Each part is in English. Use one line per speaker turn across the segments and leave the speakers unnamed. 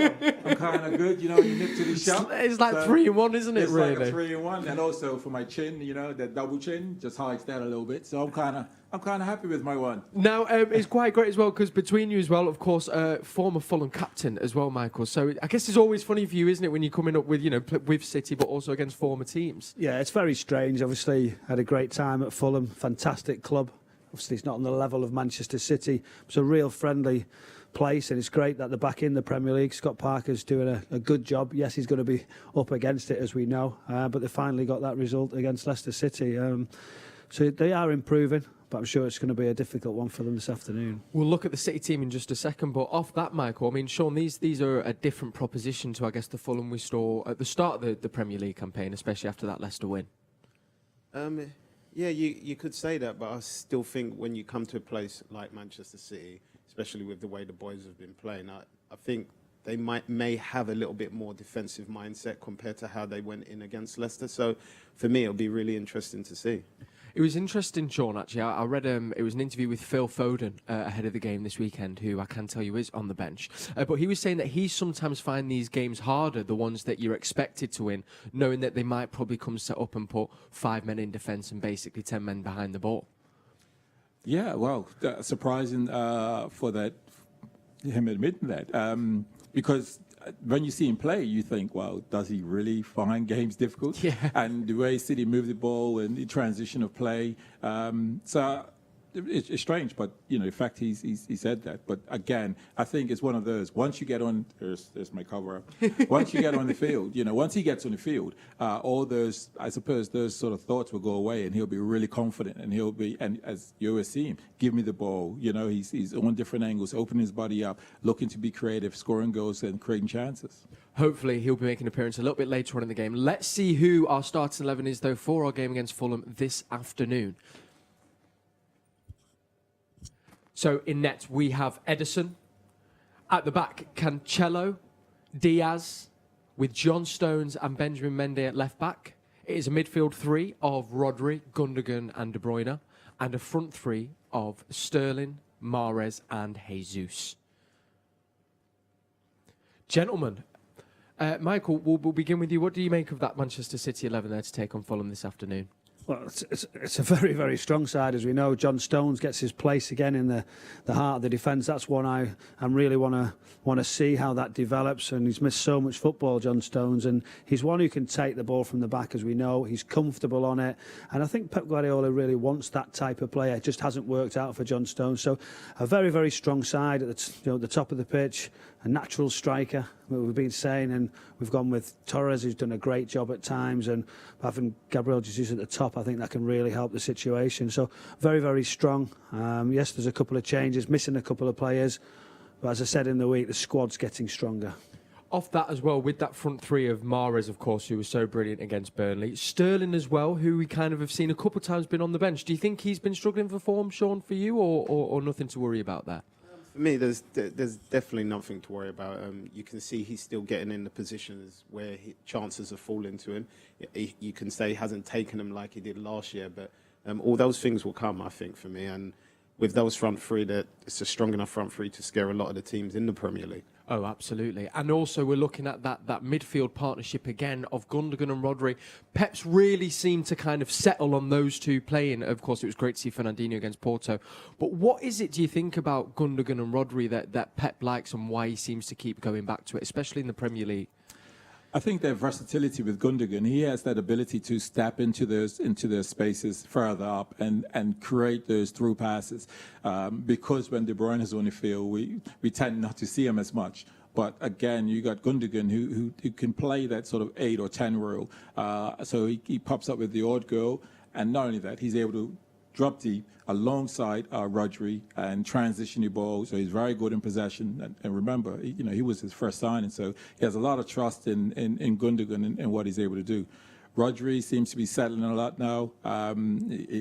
I'm kind of good, you nip to the shop.
It's like 3-in-1, isn't it, really?
It's like a 3-in-1. And also for my chin, that double chin just hides that a little bit. So I'm kind of happy with my one.
Now, it's quite great as well, because between you as well, of course, former Fulham captain as well, Michael. So I guess it's always funny for you, isn't it, when you're coming up with, with City, but also against former teams?
Yeah, it's very strange. Obviously, had a great time at Fulham. Fantastic club. Obviously, it's not on the level of Manchester City. It's a real friendly place, and it's great that they're back in the Premier League. Scott Parker's doing a good job. Yes, he's going to be up against it, as we know, but they finally got that result against Leicester City. So they are improving, but I'm sure it's going to be a difficult one for them this afternoon.
We'll look at the City team in just a second, but off that, Michael, I mean, Shaun, these are a different proposition to, I guess, the Fulham we saw at the start of the Premier League campaign, especially after that Leicester win.
Yeah, you could say that, but I still think when you come to a place like Manchester City, especially with the way the boys have been playing, I think they may have a little bit more defensive mindset compared to how they went in against Leicester. So for me, it'll be really interesting to see.
It was interesting, Shaun, actually. I read it was an interview with Phil Foden ahead of the game this weekend, who I can tell you is on the bench. But he was saying that he sometimes finds these games harder, the ones that you're expected to win, knowing that they might probably come set up and put 5 men in defence and basically 10 men behind the ball.
Yeah, well, surprising for him admitting that. Because when you see him play, you think, well, does he really find games difficult?
Yeah.
And the way City move the ball and the transition of play. So it's strange, but, in fact, he said that. But, again, I think it's one of those. Once you get on, there's my cover-up. Once you get on the field, once he gets on the field, all those, I suppose, those sort of thoughts will go away, and he'll be really confident, and as you always see him, give me the ball. He's on different angles, opening his body up, looking to be creative, scoring goals and creating chances.
Hopefully, he'll be making an appearance a little bit later on in the game. Let's see who our starting 11 is, though, for our game against Fulham this afternoon. So in net, we have Ederson. At the back, Cancello, Diaz, with John Stones and Benjamin Mendy at left back. It is a midfield three of Rodri, Gundogan and De Bruyne, and a front three of Sterling, Mahrez and Jesus. Gentlemen, Michael, we'll begin with you. What do you make of that Manchester City 11 there to take on Fulham this afternoon?
Well, it's a very, very strong side, as we know. John Stones gets his place again in the heart of the defence. That's one I really want to see how that develops. And he's missed so much football, John Stones, and he's one who can take the ball from the back, as we know. He's comfortable on it, and I think Pep Guardiola really wants that type of player. It just hasn't worked out for John Stones. So a very, very strong side at the top of the pitch, a natural striker, we've been saying, and we've gone with Torres, who's done a great job at times, and having Gabriel Jesus at the top, I think that can really help the situation. So very, very strong. Yes, there's a couple of changes, missing a couple of players, but as I said in the week, the squad's getting stronger.
Off that as well, with that front three of Mahrez, of course, who was so brilliant against Burnley. Sterling as well, who we kind of have seen a couple of times been on the bench. Do you think he's been struggling for form, Shaun, for you, or nothing to worry about there?
For me, there's definitely nothing to worry about. You can see he's still getting in the positions where chances are falling to him. You can say he hasn't taken them like he did last year, but all those things will come, I think, for me. And with those front three, it's a strong enough front three to scare a lot of the teams in the Premier League.
Oh, absolutely. And also we're looking at that midfield partnership again of Gundogan and Rodri. Peps really seemed to kind of settle on those two playing. Of course, it was great to see Fernandinho against Porto. But what is it, do you think, about Gundogan and Rodri that Pep likes and why he seems to keep going back to it, especially in the Premier League?
I think their versatility with Gundogan, he has that ability to step into those spaces further up and create those through passes. Because when De Bruyne is on the field, we tend not to see him as much. But again, you got Gundogan who can play that sort of 8 or 10 role. So he pops up with the odd goal, and not only that, he's able to drop deep alongside Rodri and transition the ball. So he's very good in possession. And remember, he was his first signing, so he has a lot of trust in Gundogan and what he's able to do. Rodri seems to be settling a lot now.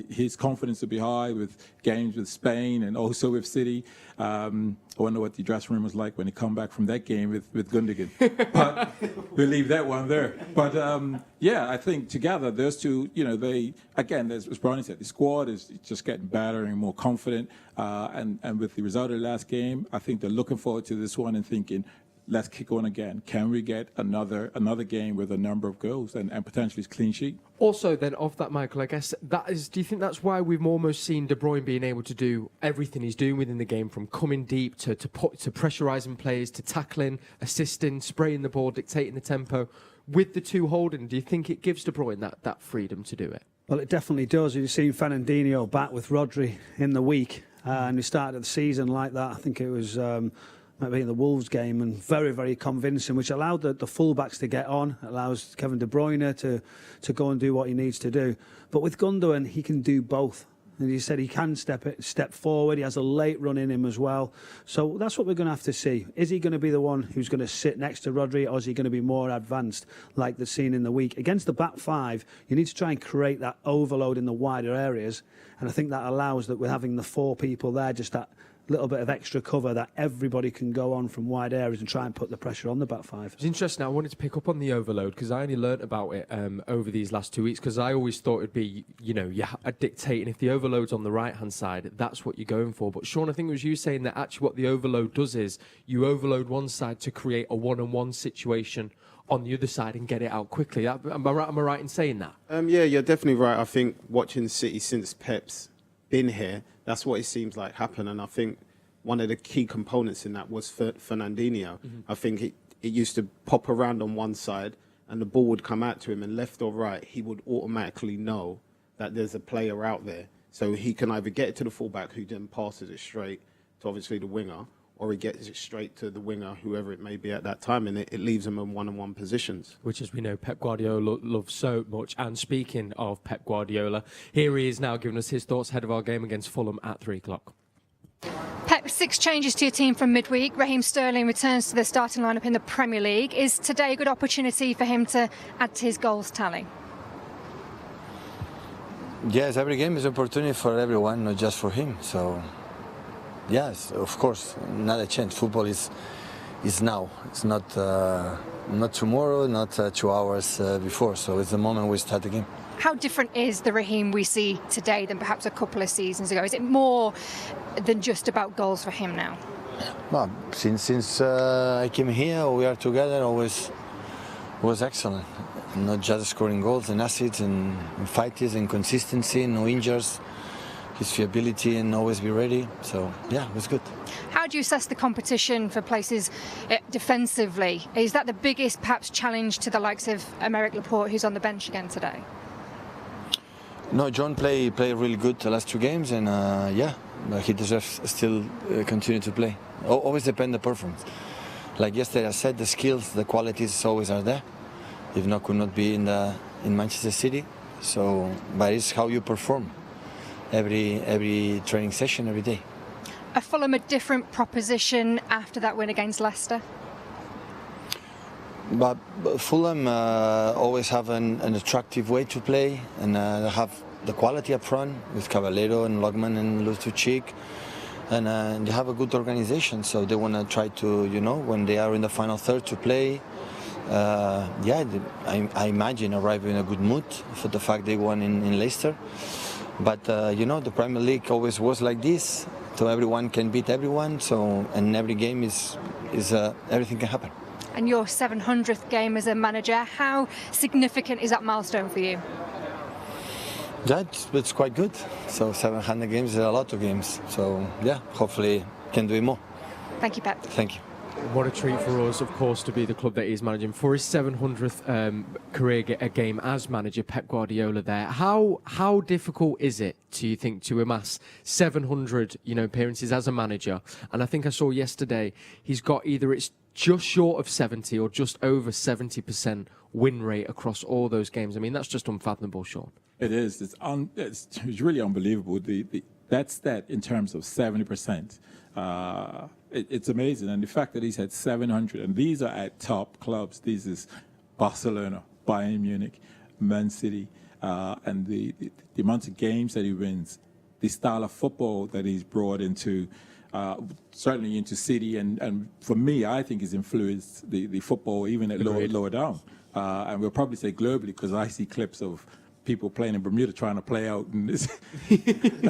His confidence will be high with games with Spain and also with City. I wonder what the dressing room was like when he come back from that game with Gundogan. But we'll leave that one there. But I think together those two, as Bruyne said, the squad is just getting better and more confident. And with the result of the last game, I think they're looking forward to this one and thinking, let's kick on again. Can we get another game with a number of goals and potentially clean sheet?
Also, then, of that, Michael, I guess that is. Do you think that's why we've almost seen De Bruyne being able to do everything he's doing within the game, from coming deep to pressurising players, to tackling, assisting, spraying the ball, dictating the tempo? With the two holding, do you think it gives De Bruyne that freedom to do it?
Well, it definitely does. You've seen Fernandinho back with Rodri in the week, and we started the season like that. I think it was maybe in the Wolves game, and very, very convincing, which allowed the fullbacks to get on, allows Kevin De Bruyne to go and do what he needs to do. But with Gundogan, he can do both. And he said he can step forward. He has a late run in him as well. So that's what we're going to have to see. Is he going to be the one who's going to sit next to Rodri, or is he going to be more advanced like the scene in the week? Against the back five, you need to try and create that overload in the wider areas. And I think that allows that with having the four people there, just that little bit of extra cover that everybody can go on from wide areas and try and put the pressure on the back five.
It's interesting. I wanted to pick up on the overload because I only learnt about it over these last 2 weeks, because I always thought it'd be, you're dictating. If the overload's on the right-hand side, that's what you're going for. But Shaun, I think it was you saying that actually what the overload does is you overload one side to create a one-on-one situation on the other side and get it out quickly. Am I right in saying that?
Yeah, you're definitely right. I think watching City since Pep's been here, that's what it seems like happened. And I think one of the key components in that was Fernandinho. I think it used to pop around on one side and the ball would come out to him, and left or right, he would automatically know that there's a player out there. So he can either get it to the fullback, who then passes it straight to obviously the winger, or he gets it straight to the winger, whoever it may be at that time, and it leaves him in one-on-one positions.
Which, as we know, Pep Guardiola loves so much. And speaking of Pep Guardiola, here he is now giving us his thoughts ahead of our game against Fulham at 3 o'clock.
Pep, 6 changes to your team from midweek. Raheem Sterling returns to the starting lineup in the Premier League. Is today a good opportunity for him to add to his goals tally?
Yes, every game is an opportunity for everyone, not just for him. So, yes, of course, not a chance. Football is now. It's not tomorrow, not 2 hours before. So it's the moment we start the game.
How different is the Raheem we see today than perhaps a couple of seasons ago? Is it more than just about goals for him now?
Well, since I came here, we are together, always was excellent. Not just scoring goals and assists and fights and consistency, no injuries, his fiability and always be ready. So, yeah, it was good.
How do you assess the competition for places defensively? Is that the biggest, perhaps, challenge to the likes of Laporte, who's on the bench again today?
No, John played really good the last 2 games, and he deserves still continue to play. Always depend the performance. Like yesterday, I said the skills, the qualities always are there. If not, could not be in Manchester City. So, but it's how you perform every training session, every day.
Are Fulham a different proposition after that win against Leicester?
But Fulham always have an attractive way to play, and they have the quality up front with Caballero and Logman and Loftus-Cheek, and they have a good organization. So they want to try to, when they are in the final third to play. I imagine arrive in a good mood for the fact they won in Leicester. But the Premier League always was like this, so everyone can beat everyone. So and every game is everything can happen.
And your 700th game as a manager, how significant is that milestone for you?
It's quite good. So 700 games is a lot of games. So yeah, hopefully can do it more.
Thank you, Pep.
Thank you.
What a treat for us, of course, to be the club that he's managing for his 700th career game as manager, Pep Guardiola there. How difficult is it, do you think, to amass 700 appearances as a manager? And I think I saw yesterday he's got either it's just short of 70 or just over 70% win rate across all those games. I mean, that's just unfathomable, Shaun.
It is. It's really unbelievable. That stat in terms of 70%. It's amazing. And the fact that he's had 700, and these are at top clubs. This is Barcelona, Bayern Munich, Man City, and the amount of games that he wins, the style of football that he's brought into, certainly into City, and for me, I think he's influenced the football even at lower down. And we'll probably say globally, because I see clips of people playing in Bermuda trying to play out, and I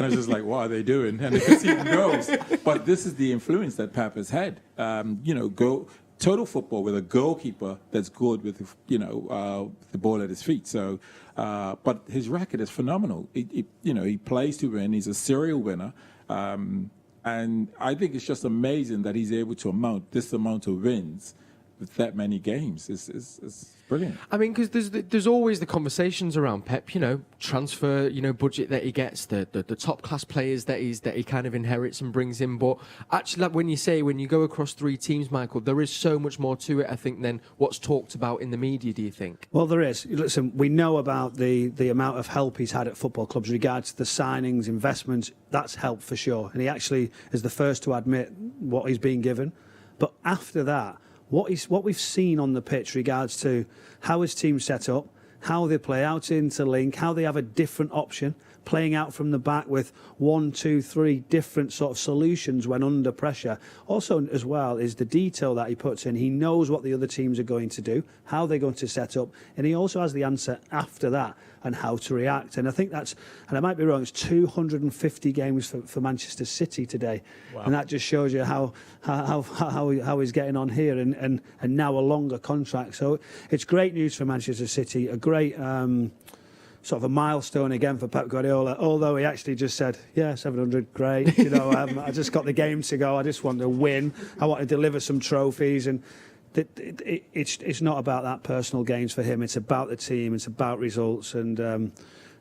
was just like, what are they doing? And the casino goes. But this is the influence that Pep has had. Go total football with a goalkeeper that's good with the ball at his feet. So, but his record is phenomenal. He plays to win. He's a serial winner, and I think it's just amazing that he's able to mount this amount of wins with that many games. It's brilliant.
I mean, because there's always the conversations around Pep, transfer, budget that he gets, the top class players that he kind of inherits and brings in. But actually, like when you go across 3 teams, Michael, there is so much more to it, I think, than what's talked about in the media. Do you think?
Well, there is. Listen, we know about the amount of help he's had at football clubs regards to the signings, investments. That's helped for sure, and he actually is the first to admit what he's been given. But after that, what we've seen on the pitch regards to how his team's set up, how they play out into link, how they have a different option, playing out from the back with 1, 2, 3 different sort of solutions when under pressure. Also, as well, is the detail that he puts in. He knows what the other teams are going to do, how they're going to set up, and he also has the answer after that and how to react. And I think that's, and I might be wrong, it's 250 games for Manchester City today. Wow. And that just shows you how he's getting on here, and now a longer contract. So it's great news for Manchester City, a great sort of a milestone again for Pep Guardiola, although he actually just said, 700, great. I just got the game to go. I just want to win. I want to deliver some trophies. And it's not about that personal gains for him. It's about the team. It's about results. And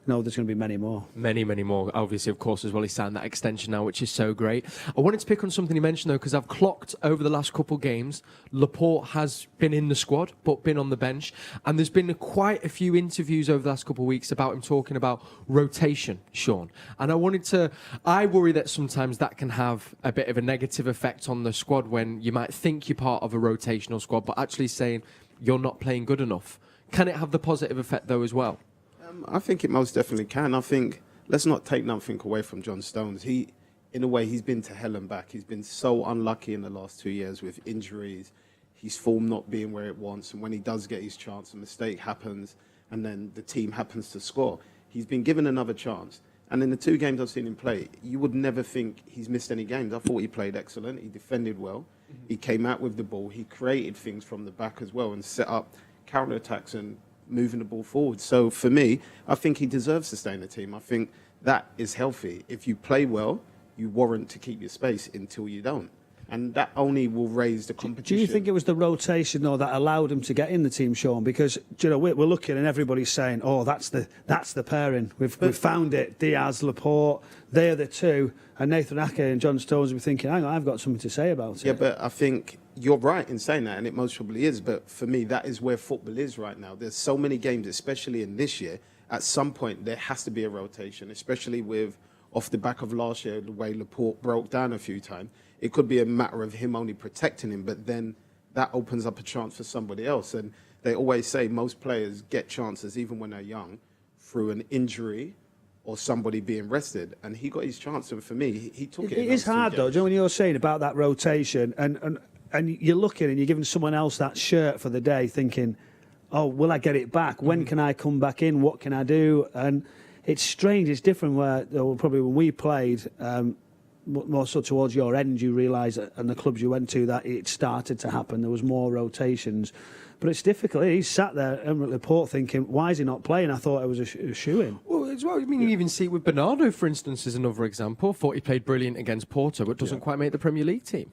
there's going to be many more. Many
more. Obviously, of course, as well, he signed that extension now, which is so great. I wanted to pick on something he mentioned, though, because I've clocked over the last couple of games, Laporte has been in the squad, but been on the bench. And there's been quite a few interviews over the last couple of weeks about him talking about rotation, Shaun. And I worry that sometimes that can have a bit of a negative effect on the squad when you might think you're part of a rotational squad, but actually saying you're not playing good enough. Can it have the positive effect, though, as well?
I think it most definitely can. I think, let's not take nothing away from John Stones. In a way, he's been to hell and back. He's been so unlucky in the last 2 years with injuries, his form not being where it wants, and when he does get his chance, a mistake happens, and then the team happens to score. He's been given another chance. And in the 2 games I've seen him play, you would never think he's missed any games. I thought he played excellent. He defended well. Mm-hmm. He came out with the ball. He created things from the back as well and set up counter-attacks and moving the ball forward. So for me, I think he deserves to stay in the team. I think that is healthy. If you play well, you warrant to keep your space until you don't. And that only will raise the competition.
Do you think it was the rotation, though, that allowed him to get in the team, Shaun? Because, we're looking and everybody's saying, that's the pairing. We've found it. Diaz, Laporte, they're the 2. And Nathan Ake and John Stones will be thinking, hang on, I've got something to say about it.
Yeah, but I think you're right in saying that, and it most probably is. But for me, that is where football is right now. There's so many games, especially in this year. At some point, there has to be a rotation, especially with, off the back of last year, the way Laporte broke down a few times. It could be a matter of him only protecting him, but then that opens up a chance for somebody else. And they always say most players get chances, even when they're young, through an injury or somebody being rested. And he got his chance, and for me, he took it.
It is hard, though, when you're saying about that rotation, and you're looking and you're giving someone else that shirt for the day, thinking, will I get it back? When can I come back in? What can I do? And it's strange. It's different where, probably when we played, more so towards your end, you realise, and the clubs you went to, that it started to happen. There was more rotations. But it's difficult. He sat there, Laporte, thinking, why is he not playing? I thought it was a shoe-in.
Well, as well, you even see it with Bernardo, for instance, as another example. Thought he played brilliant against Porto, but doesn't quite make the Premier League team.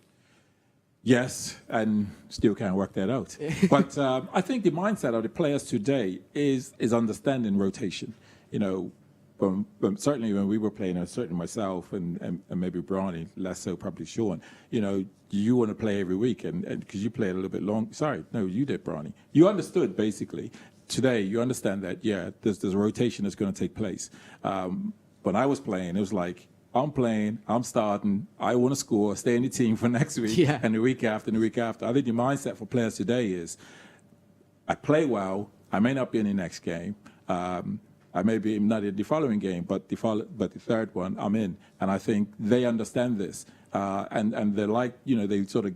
Yes, and still can't work that out. But I think the mindset of the players today is understanding rotation. Certainly when we were playing, certainly myself and maybe Bruyne, less so probably Shaun, you want to play every week and because you played a little bit long. Sorry, no, you did, Bruyne. You understood basically. Today, you understand that, there's a rotation that's going to take place. When I was playing, it was like, I'm playing, I'm starting, I want to score, stay in the team for next week and the week after and the week after. I think the mindset for players today is, I play well, I may not be in the next game. I may be not in the following game, but the third one, I'm in. And I think they understand this. And they're like, they sort of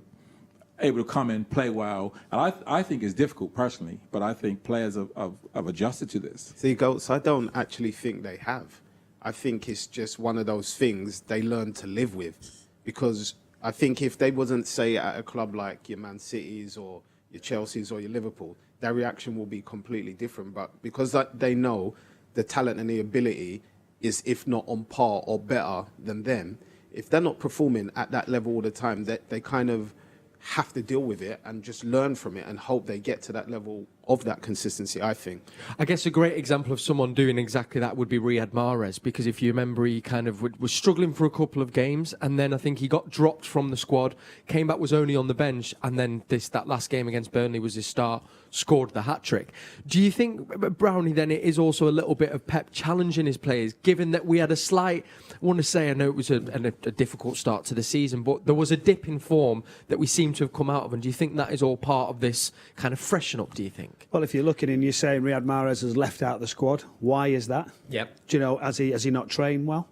able to come in, play well. And I think it's difficult personally, but I think players have adjusted to this.
See, Goats, I don't actually think they have. I think it's just one of those things they learn to live with. Because I think if they wasn't, say, at a club like your Man Cities or your Chelseas or your Liverpool, their reaction will be completely different. But because they know the talent and the ability is, if not on par or better than them, if they're not performing at that level all the time, they kind of have to deal with it and just learn from it and hope they get to that level of that consistency, I think.
I guess a great example of someone doing exactly that would be Riyad Mahrez, because if you remember, he kind of was struggling for a couple of games, and then I think he got dropped from the squad, came back, was only on the bench, and then that last game against Burnley was his start, scored the hat-trick. Do you think, Brownie, then it is also a little bit of Pep challenging his players, given that we had a slight, I want to say, I know it was a difficult start to the season, but there was a dip in form that we seem to have come out of, and do you think that is all part of this kind of freshen up, do you think?
Well, if you're looking and you're saying Riyad Mahrez has left out the squad, why is that?
Yep.
Do you know, has he not trained well?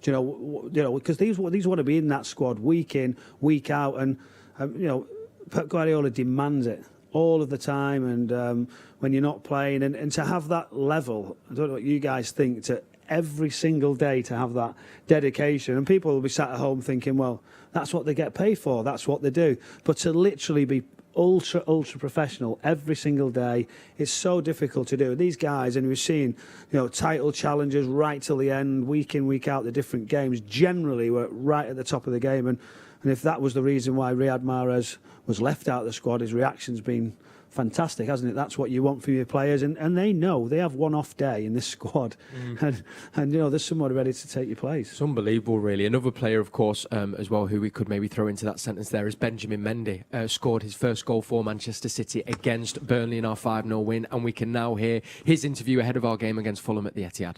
Do you know, because these want to be in that squad week in, week out, and you know, Pep Guardiola demands it all of the time, and when you're not playing, and to have that level, I don't know what you guys think, to every single day to have that dedication, and people will be sat at home thinking, well, that's what they get paid for, that's what they do, but to literally be ultra professional every single day is so difficult to do. These guys, and we've seen, you know, title challenges right till the end, week in, week out, the different games generally were right at the top of the game, and if that was the reason why Riyad Mahrez was left out of the squad, his reaction's been fantastic, hasn't it? That's what you want from your players, and they know they have one off day in this squad, and you know, there's someone ready to take your place.
It's unbelievable, really. Another player, of course, as well, who we could maybe throw into that sentence there is Benjamin Mendy. Scored his first goal for Manchester City against Burnley in our 5-0 win, and we can now hear his interview ahead of our game against Fulham at the Etihad.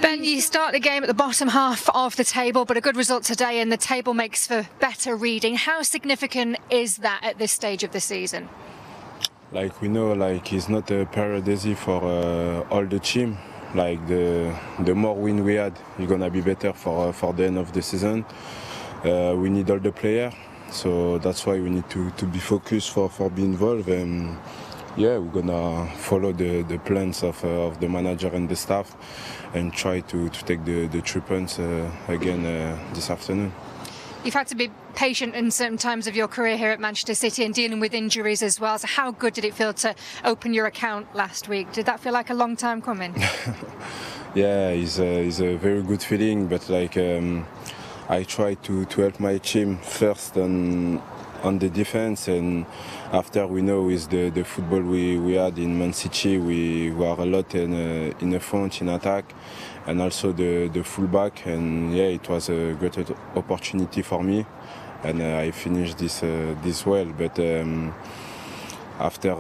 Ben, you start the game at the bottom half of the table, but a good result today, and the table makes for better reading. How significant is that at this stage of the season?
Like, we know, like, it's not a period easy for all the team. Like, the more win we had, it's gonna be better for the end of the season. We need all the players, so that's why we need to be focused for being involved. And yeah, we're gonna follow the plans of the manager and the staff, and try to take the 3 points again this afternoon.
You've had to be patient in certain times of your career here at Manchester City and dealing with injuries as well. So how good did it feel to open your account last week? Did that feel like a long time coming?
Yeah, it's a very good feeling, but like I try to help my team first on the defense, and after, we know with the football we had in Man City, we were a lot in the front, in attack, and also the fullback, and yeah, it was a great opportunity for me, and I finished this well, but after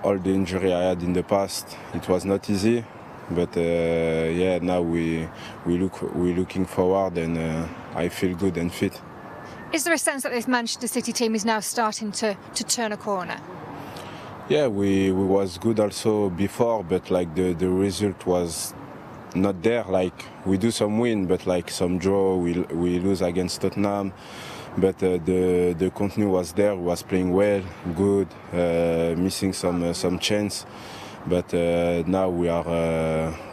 all the injury I had in the past, it was not easy, but yeah, now we're looking forward, and I feel good and fit.
Is there a sense that this Manchester City team is now starting to turn a corner?
Yeah, we was good also before, but like the result was not there. Like, we do some win, but like some draw, we lose against Tottenham. But the continue was there. We was playing well, good, missing some chance. But now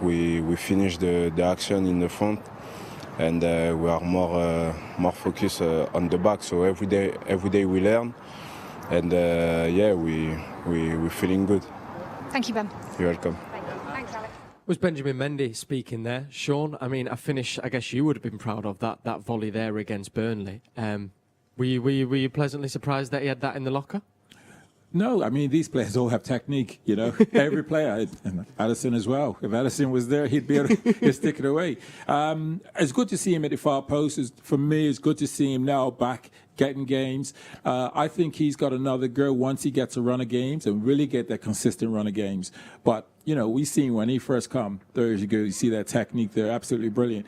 we finished the action in the front, and we are more focused on the back. So every day we learn, and yeah, we're feeling good.
Thank you, Ben.
You're welcome.
Thanks, Alex.
Was Benjamin Mendy speaking there, Shaun? I mean, I guess you would have been proud of that volley there against Burnley. Were you pleasantly surprised that he had that in the locker?
No, I mean, these players all have technique, you know. Every player, and Alisson as well. If Alisson was there, he'd be able to stick it away. It's good to see him at the far post. For me, it's good to see him now back getting games. I think he's got another go once he gets a run of games and really get that consistent run of games. But, you know, we seen when he first come, there you go, you see that technique there, absolutely brilliant.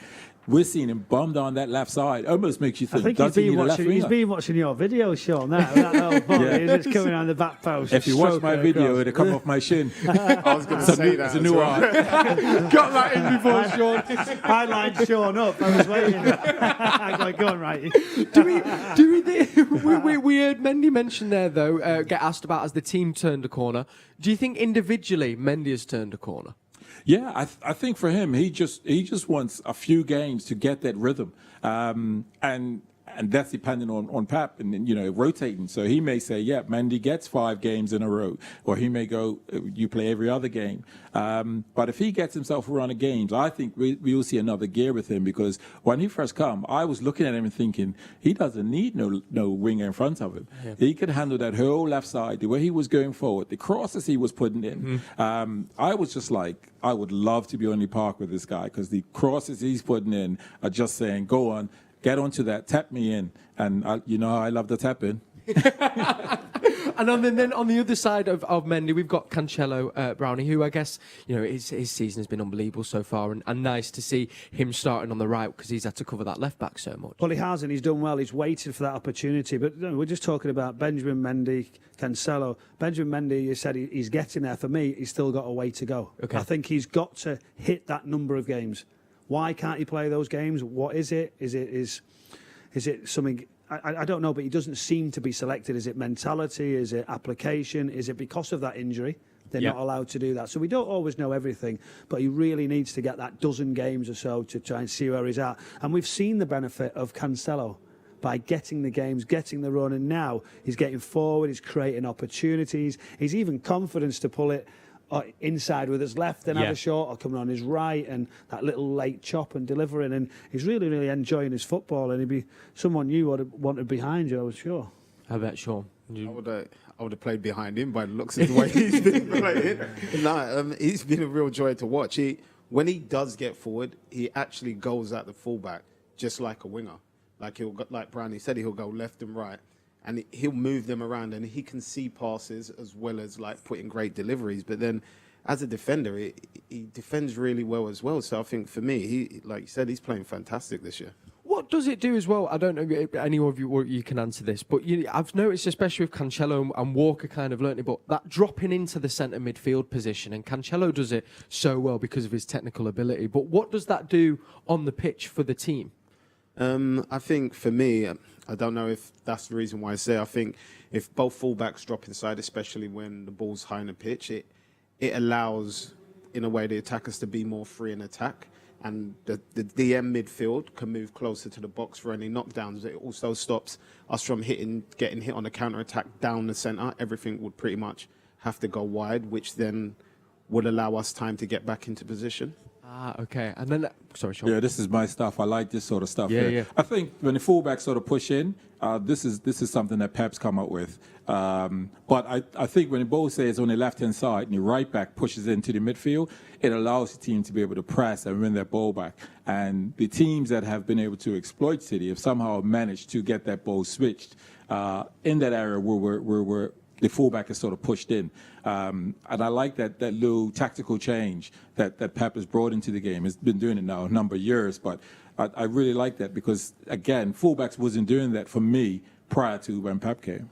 We're seeing him bummed on that left side. Almost makes you think,
I think
does he need a left winger?
he's been watching your video, Sean, that little volley, it's coming on the back post.
If you watch my video, it'll come off my shin.
I was going to say that.
It's a new art.
Got that in before, Shaun.
I lined Sean up, I was waiting. I go, go on, right.
We heard Mendy mention there, though, get asked about as the team turned a corner. Do you think individually Mendy has turned a corner?
Yeah, I think for him, he just wants a few games to get that rhythm, and and that's depending on Pep and rotating. So he may say, yeah, Mendy gets 5 games in a row, or he may go, you play every other game. But if he gets himself a run of games, I think we will see another gear with him, because when he first come, I was looking at him and thinking he doesn't need no winger in front of him. Yeah. He could handle that whole left side, the way he was going forward, the crosses he was putting in. I was just like, I would love to be on the park with this guy, because the crosses he's putting in are just saying, go on, get onto that, tap me in. And I love the tap in.
And then on the other side of Mendy, we've got Cancello, Brownie, who I guess, his season has been unbelievable so far, and nice to see him starting on the right, because he's had to cover that left back so much.
Well, he has, and he's done well. He's waited for that opportunity. But we're just talking about Benjamin Mendy, Cancelo. Benjamin Mendy, you said he's getting there. For me, he's still got a way to go. Okay. I think he's got to hit that number of games. Why can't he play those games? What is it? Is it something? I don't know, but he doesn't seem to be selected. Is it mentality? Is it application? Is it because of that injury? They're not allowed to do that. So we don't always know everything, but he really needs to get that dozen games or so to try and see where he's at. And we've seen the benefit of Cancelo by getting the games, getting the run, and now he's getting forward, he's creating opportunities. He's even confidence to pull it inside with his left and have a shot, or coming on his right, and that little late chop and delivering. And he's really, really enjoying his football, and he'd be someone you would have wanted behind you, I was sure.
How about Shaun?
I would have played behind him by the looks of the way he's been playing. He's been a real joy to watch. When he does get forward, he actually goes at the fullback just like a winger. Like Brownie said, he'll go left and right, and he'll move them around, and he can see passes as well as putting great deliveries. But then, as a defender, he defends really well as well. So I think for me, he, like you said, he's playing fantastic this year.
What does it do as well? I don't know if any of you can answer this, but I've noticed, especially with Cancelo and Walker kind of learning, but that dropping into the centre midfield position, and Cancelo does it so well because of his technical ability. But what does that do on the pitch for the team?
I think for me, I don't know if that's the reason why I say, I think if both fullbacks drop inside, especially when the ball's high in the pitch, it allows, in a way, the attackers to be more free in attack. And the DM midfield can move closer to the box for any knockdowns. It also stops us from getting hit on the counter-attack down the centre. Everything would pretty much have to go wide, which then would allow us time to get back into position.
Okay. And then, sorry, Shaun.
Yeah, this is my stuff. I like this sort of stuff.
Yeah.
I think when the fullbacks sort of push in, this is something that Pep's come up with. But I think when the ball says on the left-hand side and the right back pushes into the midfield, it allows the team to be able to press and win that ball back. And the teams that have been able to exploit City have somehow managed to get that ball switched in that area where the fullback is sort of pushed in. And I like that little tactical change that Pep has brought into the game. He's been doing it now a number of years, but I really like that because, again, fullbacks wasn't doing that for me prior to when Pep came.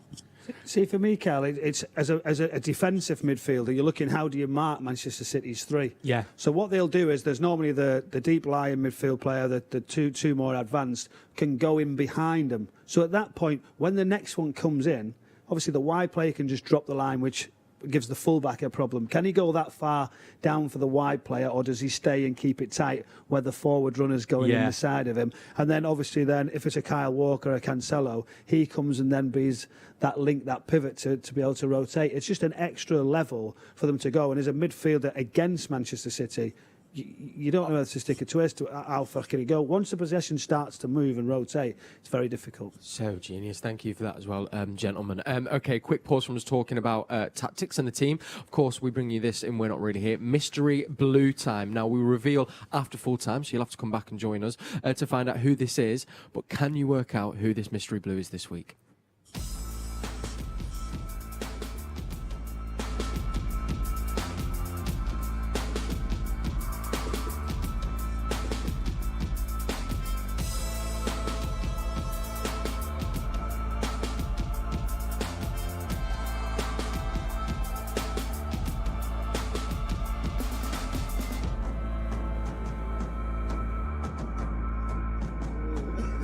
See, for me, Cal, it's as a defensive midfielder, you're looking, how do you mark Manchester City's three?
Yeah.
So what they'll do is there's normally the deep lying midfield player, the two more advanced, can go in behind them. So at that point, when the next one comes in, obviously the wide player can just drop the line, which gives the fullback a problem. Can he go that far down for the wide player, or does he stay and keep it tight where the forward runner's going in the side of him? And then obviously then if it's a Kyle Walker or a Cancelo, he comes and then be's that link, that pivot to be able to rotate. It's just an extra level for them to go. And as a midfielder against Manchester City, you don't know whether to stick a twist, how far can he go. Once the possession starts to move and rotate, it's very difficult.
So genius. Thank you for that as well, gentlemen. Okay, quick pause from us talking about tactics and the team. Of course, we bring you this in We're Not Really Here. Mystery Blue time. Now, we reveal after full time, so you'll have to come back and join us to find out who this is. But can you work out who this Mystery Blue is this week?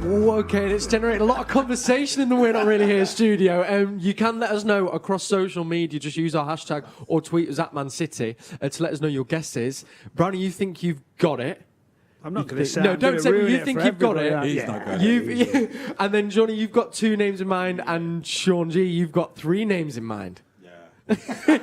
Okay, it's generated a lot of conversation in the We're Not Really Here studio. You can let us know across social media. Just use our hashtag or tweet us at Man City to let us know your guesses. Brownie, you think you've got it?
I'm not going to say.
No, don't say. You think you've got it.
He's not got it.
And then Johnny, you've got 2 names in mind, and Sean G, you've got 3 names in mind.
So basically,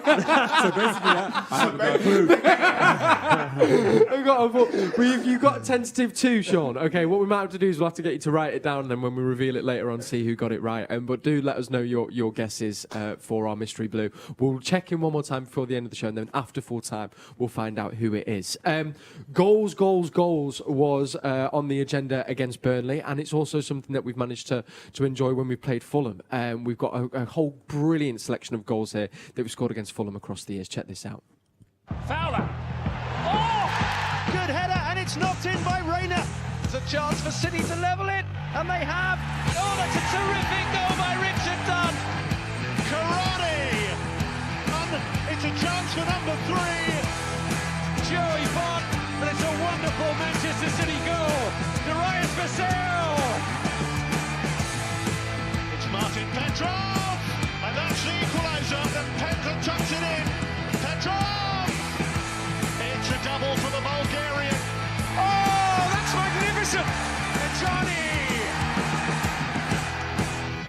I haven't got a clue.
You've got a tentative 2, Sean. Okay, what we might have to do is we'll have to get you to write it down, and then when we reveal it later on, see who got it right. But do let us know your guesses for our Mystery Blue. We'll check in one more time before the end of the show, and then after full time, we'll find out who it is. Goals was on the agenda against Burnley, and it's also something that we've managed to enjoy when we played Fulham. We've got a whole brilliant selection of goals here that we scored against Fulham across the years. Check this out.
Fowler. Oh! Good header, and it's knocked in by Rayner. There's a chance for City to level it, and they have. Oh, that's a terrific goal by Richard Dunn. Karate. And it's a chance for number 3. Joey Bond, but it's a wonderful Manchester City goal. Darius Vassell. It's Martin Petrov, and that's the equaliser. And Petrov tucks it in. Petrov! It's a double for the Bulgarian. Oh, that's magnificent! Benjani!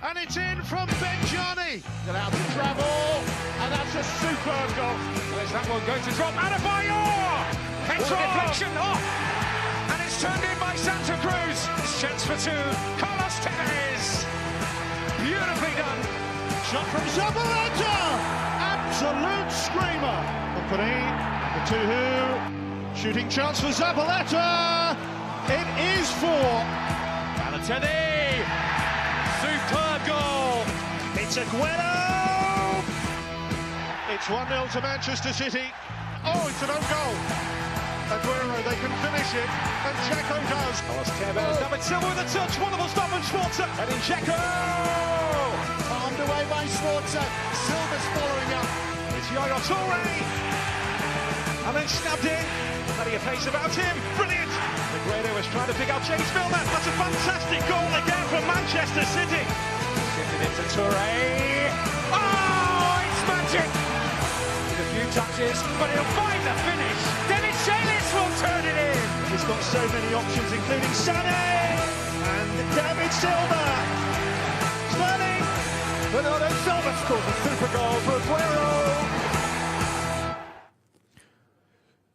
And it's in from Benjani. Allowed to travel, and that's a superb goal. Where's that one going to drop? Adebayor! Petrov! Deflection off! And it's turned in by Santa Cruz. It's chance for 2. Carlos Tevez! Beautifully done. Shot from Zabaleta! Absolute screamer. Company, the 2-who. Shooting chance for Zabaleta. It is 4. Balotelli. Superb goal. It's Aguero. It's 1-0 to Manchester City. Oh, it's an own goal. Aguero, they can finish it, and Dzeko does. Carlos Tevez, David Silva with a touch. Wonderful stop from Schwarzer. And in Dzeko. Armed away by Schwarzer. Silva's following up. It's Yaya Toure. And then snapped in. Having a face about him. Brilliant. Aguero was trying to pick out James Milner. That's a fantastic goal again for Manchester City. Shifted into Toure. Oh, it's magic. With a few touches, but he'll find the finish. Dennis Shalis will turn it in. He's got so many options, including Sané and David Silva. Sterling. Bernardo Silva scores a super goal for Aguero.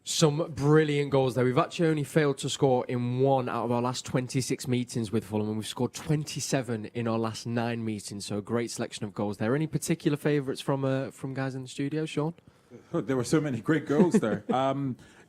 Some brilliant goals there. We've actually only failed to score in 1 out of our last 26 meetings with Fulham, and we've scored 27 in our last 9 meetings, so a great selection of goals there. Any particular favourites from guys in the studio, Sean?
There were so many great goals there.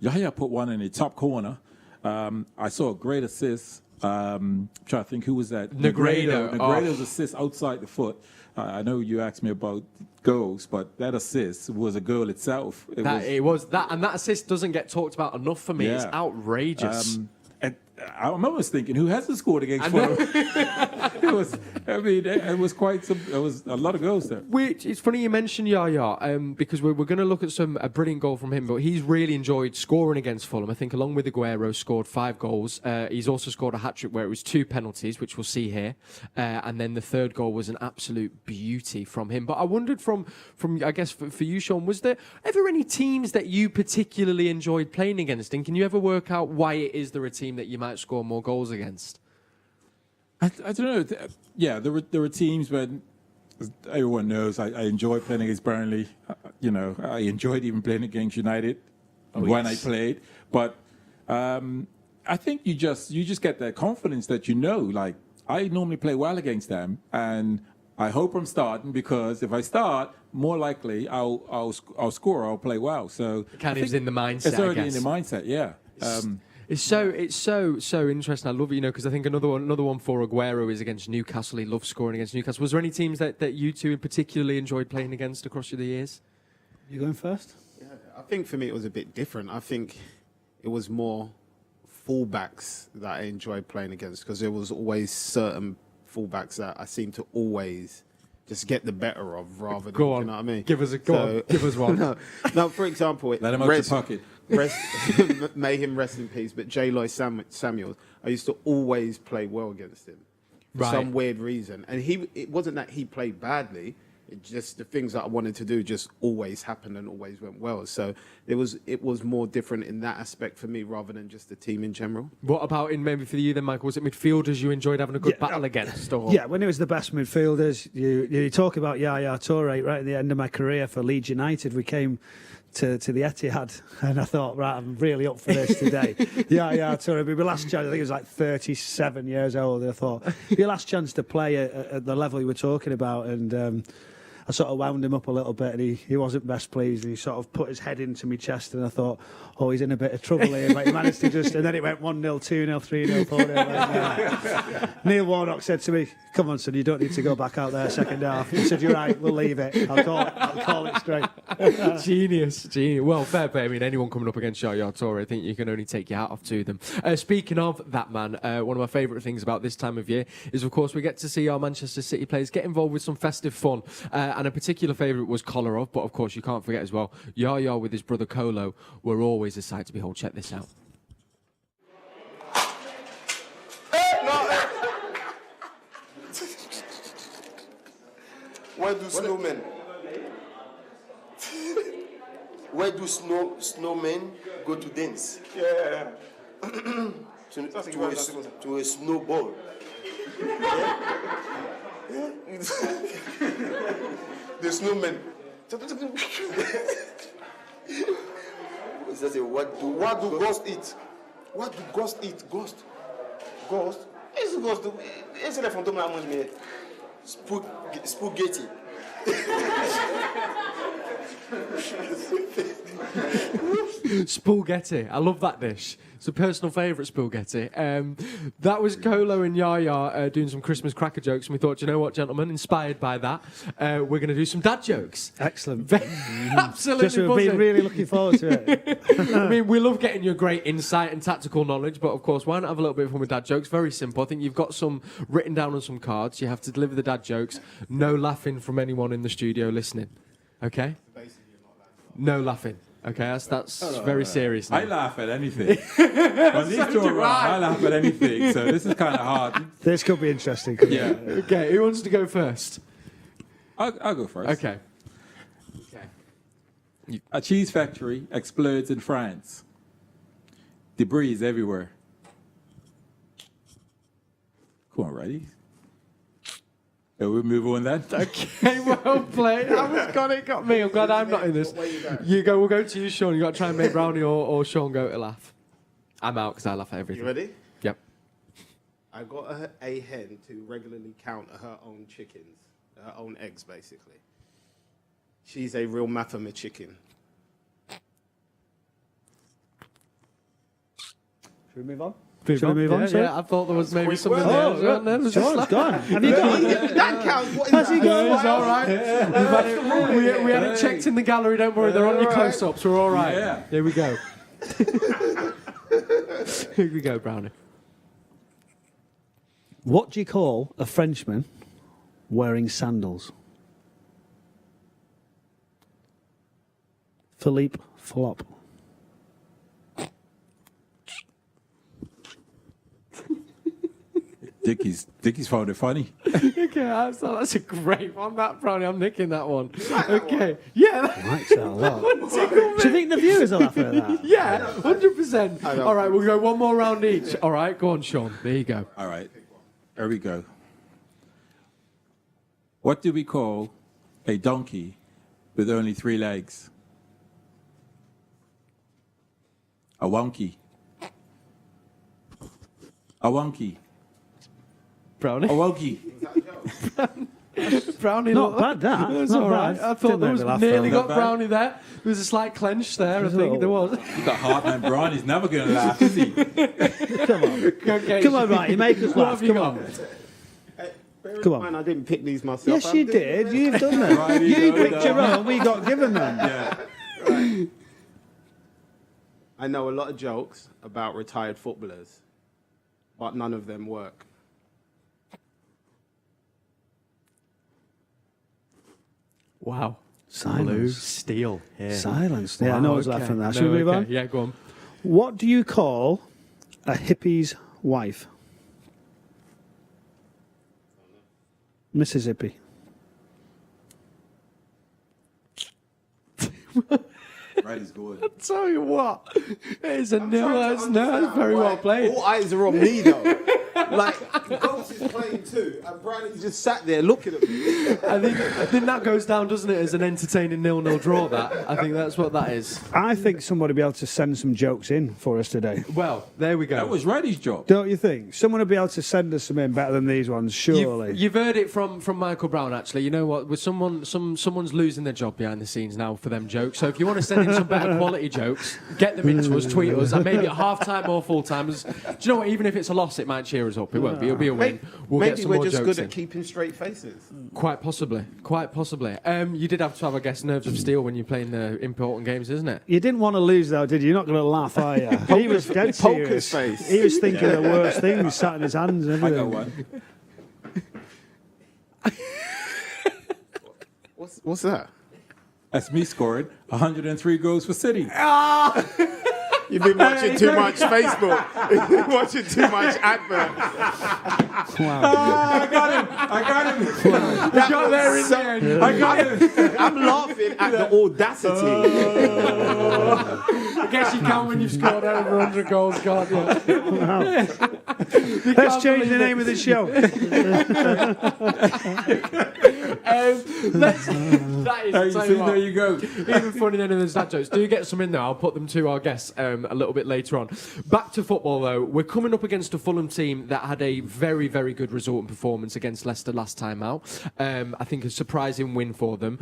Yahya put one in the top corner. I saw a great assist. Trying to think, who was that?
Negredo.
Negredo's assist outside the foot. I know you asked me about goals, but that assist was a goal itself.
It was that, and that assist doesn't get talked about enough for me. Yeah. It's outrageous.
And I'm almost thinking, who hasn't scored against Fulham? It was quite some. It was a lot of goals there.
It's funny you mention Yaya, because we're going to look at a brilliant goal from him. But he's really enjoyed scoring against Fulham. I think along with Aguero, scored 5 goals. He's also scored a hat-trick where it was 2 penalties, which we'll see here, and then the 3rd goal was an absolute beauty from him. But I wondered from I guess for you, Sean, was there ever any teams that you particularly enjoyed playing against, and can you ever work out why it is they're a team that you might score more goals against?
I don't know. Yeah, there were teams where everyone knows I enjoyed playing against Burnley. I enjoyed even playing against United when I played. But I think you just get that confidence that like I normally play well against them, and I hope I'm starting, because if I start, more likely I'll score. I'll play well. So
kind of is in the mindset.
It's already in the mindset. Yeah.
It's so interesting. I love it, because I think another one for Aguero is against Newcastle. He loves scoring against Newcastle. Was there any teams that you two particularly enjoyed playing against across the years?
You going first?
Yeah, I think for me it was a bit different. I think it was more fullbacks that I enjoyed playing against, because there was always certain fullbacks that I seemed to always just get the better of, rather than, you know what I mean?
Give us one.
No, for example,
let him out your pocket.
May him rest in peace, but J. Loy Samuels, I used to always play well against him for some weird reason. And it wasn't that he played badly, the things that I wanted to do just always happened and always went well. So it was more different in that aspect for me rather than just the team in general.
What about maybe for you then, Michael? Was it midfielders you enjoyed having a good battle against? Or?
Yeah, when it was the best midfielders, you talk about Yaya Toure right at the end of my career for Leeds United. We came to the Etihad, and I thought, right, I'm really up for this today. Yaya Toure, my last chance, I think he was like 37 years old. I thought, your last chance to play at the level you were talking about, and I sort of wound him up a little bit, and he wasn't best pleased. And he sort of put his head into my chest, and I thought, oh, he's in a bit of trouble here. But he managed to and then it went 1-0, 2-0, 3-0, 4-0. Neil Warnock said to me, come on, son, you don't need to go back out there second half. He said, you're right, we'll leave it. I'll call it straight.
Genius. Well, fair play. I mean, anyone coming up against Yaya Toure, I think you can only take your hat off to them. Speaking of that man, one of my favourite things about this time of year is, of course, we get to see our Manchester City players get involved with some festive fun. And a particular favourite was Kolarov, but of course you can't forget as well, Yaya with his brother Kolo were always a sight to behold. Check this out.
Why do snowmen? Why do snowmen go to dance?
Yeah.
to a snowball. The snowman. What do ghosts eat? What do ghosts eat? Ghost? It's ghost. It's le fantôme à manger. Spaghetti.
Spaghetti. I love that dish. It's a personal favourite, spaghetti. That was Kolo and Yaya doing some Christmas cracker jokes, and we thought, you know what, gentlemen, inspired by that, we're going to do some dad jokes.
Excellent.
Absolutely
We've been really looking forward to it.
I mean, we love getting your great insight and tactical knowledge, but of course, why not have a little bit of fun with dad jokes? Very simple. I think you've got some written down on some cards. You have to deliver the dad jokes. No laughing from anyone in the studio listening. Okay? No laughing. Okay, that's very serious now.
I laugh at anything. When these two are around, I laugh at anything, so this is kind of hard.
This could be interesting.
Yeah.
Okay, who wants to go first?
I'll go first.
Okay.
A cheese factory explodes in France. Debris everywhere. Come on, ready? We'll move on then.
Okay, well played. Got me. I'm glad I'm not in this. We'll go to you, Sean. You got to try and make Brownie or Shaun Goater laugh. I'm out because I laugh at everything.
You ready?
Yep.
I got a hen to regularly count her own chickens, her own eggs, basically. She's a real Mathema chicken.
Should we move on?
Should we move on? Yeah, I thought there was maybe something there.
Oh, Sean's gone. Have you got
that counts. What is
Has he gone?
It's all right. We had it checked in the gallery. Don't worry, they're on your close-ups. We're all right.
Yeah.
Here we go. Here we go, Brownie.
What do you call a Frenchman wearing sandals? Philippe Flop.
Dickie's found it funny.
Okay, that's a great one, that Brownie. I'm nicking that one. Okay. Yeah.
Likes that a lot. Do you think the viewers are laughing at that?
Yeah, 100%. All right, we'll go one more round each. All right, go on, Sean. There you go.
All right, here we go. What do we call a donkey with only 3 legs? A wonky. A wonky.
Brownie.
A wonky.
Brownie.
Not bad, that.
That's
Not
all right.
bad.
I thought there was nearly got
Not bad.
Brownie there. There was a slight clench there, I think there was.
You got Heartman Brian. He's never going to laugh, is he?
Come on.
Okay.
Come on, right. You make us laugh. Come on. Come on.
Man, I didn't pick these myself.
Yes, you did. You've done them.
Right,
You picked your own. We got given them.
Yeah.
Right. I know a lot of jokes about retired footballers, but none of them work.
Wow.
Silence.
Blue steel. Yeah.
Silence. Yeah, no one's laughing at that. Should we move on?
Yeah, go on.
What do you call a hippie's wife? Mrs. Hippie.
Righty's good.
I tell you what, it is a nil. That's very well played.
All eyes are on me though. Like Ghost is playing too, and Bruyne just sat there looking at me.
I think that goes down, doesn't it, as an entertaining 0-0 draw. That I think that's what that is.
I think somebody will be able to send some jokes in for us today.
Well, there we go.
That was Righty's job.
Don't you think? Someone will be able to send us some in better than these ones, surely.
You've heard it from Michael Brown, actually. You know what? With someone's losing their job behind the scenes now for them jokes. So if you want to send in some better quality jokes, get them into us, tweet us, and maybe at half-time or full-time. Do you know what? Even if it's a loss, it might cheer us up. It won't be. It'll be a win. We'll
Maybe
get some
we're
more
just
jokes
good
in.
at keeping straight faces.
Quite possibly. You did have to have, I guess, nerves of steel when you're playing the important games, isn't it?
You didn't want to lose, though, did you? You're not going to laugh, are you? He was dead
Poker's
serious.
face.
He was thinking the worst things, sat in his hands and
I
everything.
got one.
What's that?
That's me scoring 103 goals for City.
You've been watching too much Facebook. You've been watching too much advert.
I got him.
You got there in the end.
I got him.
I'm laughing at the audacity.
I guess you can when you've scored over 100 goals, can't you?
Let's change the name of the show.
That is,
There you go.
even funny than the dad jokes. Do get some in there. I'll put them to our guests a little bit later on. Back to football, though. We're coming up against a Fulham team that had a very, very good result and performance against Leicester last time out. I think a surprising win for them.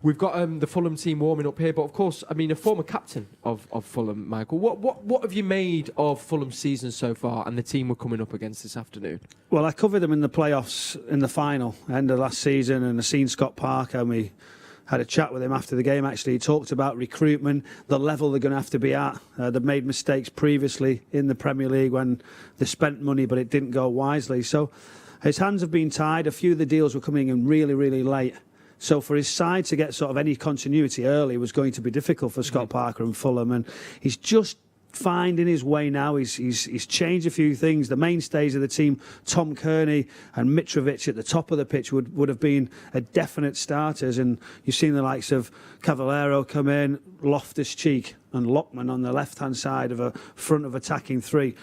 We've got the Fulham team warming up here, but of course, I mean, a former captain of Fulham, Michael. What have you made of Fulham's season so far and the team we're coming up against this afternoon?
Well, I covered them in the playoffs in the final, end of last season, and I seen Scott Parker, and we had a chat with him after the game, actually. He talked about recruitment, the level they're going to have to be at. They've made mistakes previously in the Premier League when they spent money, but it didn't go wisely. So his hands have been tied. A few of the deals were coming in really, really late. So for his side to get sort of any continuity early was going to be difficult for Scott Parker and Fulham. And he's just finding his way now. He's changed a few things. The mainstays of the team, Tom Kearney and Mitrovic at the top of the pitch would have been a definite starters. And you've seen the likes of Cavallero come in, Loftus-Cheek and Lockman on the left-hand side of a front of attacking three.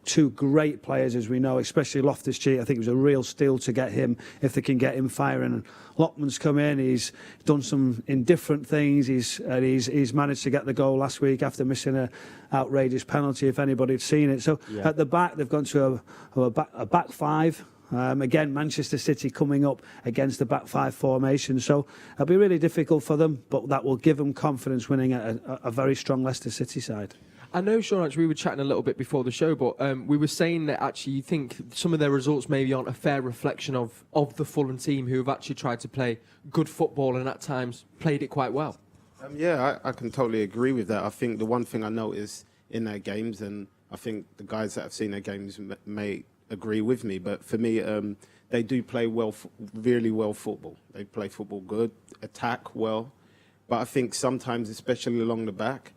Two great players, as we know, especially Loftus-Cheek. I think it was a real steal to get him, if they can get him firing. And Lockman's come in, he's done some indifferent things. He's managed to get the goal last week after missing an outrageous penalty, if anybody had seen it. So at the back, they've gone to a back five. Again, Manchester City coming up against the back five formation. So it'll be really difficult for them, but that will give them confidence winning a very strong Leicester City side.
I know, Shaun, actually, we were chatting a little bit before the show, but we were saying that actually you think some of their results maybe aren't a fair reflection of the Fulham team, who have actually tried to play good football and at times played it quite well.
I can totally agree with that. I think the one thing I notice in their games, and I think the guys that have seen their games may agree with me, but for me, they do play well, really well football. They play football good, attack well, but I think sometimes, especially along the back,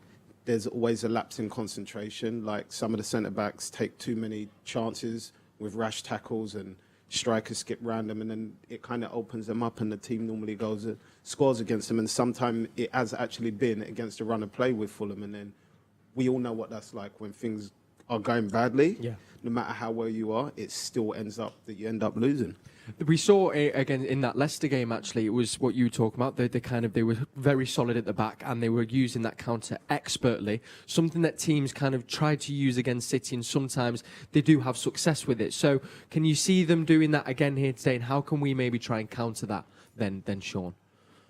there's always a lapse in concentration. Like some of the centre-backs take too many chances with rash tackles and strikers skip random, and then it kind of opens them up and the team normally goes and scores against them. And sometimes it has actually been against a run of play with Fulham, and then we all know what that's like when things are going badly.
Yeah.
No matter how well you are, it still ends up that you end up losing.
We saw again in that Leicester game. Actually, it was what you were talking about. They were very solid at the back, and they were using that counter expertly. Something that teams kind of try to use against City, and sometimes they do have success with it. So, can you see them doing that again here today? And how can we maybe try and counter that then Shaun?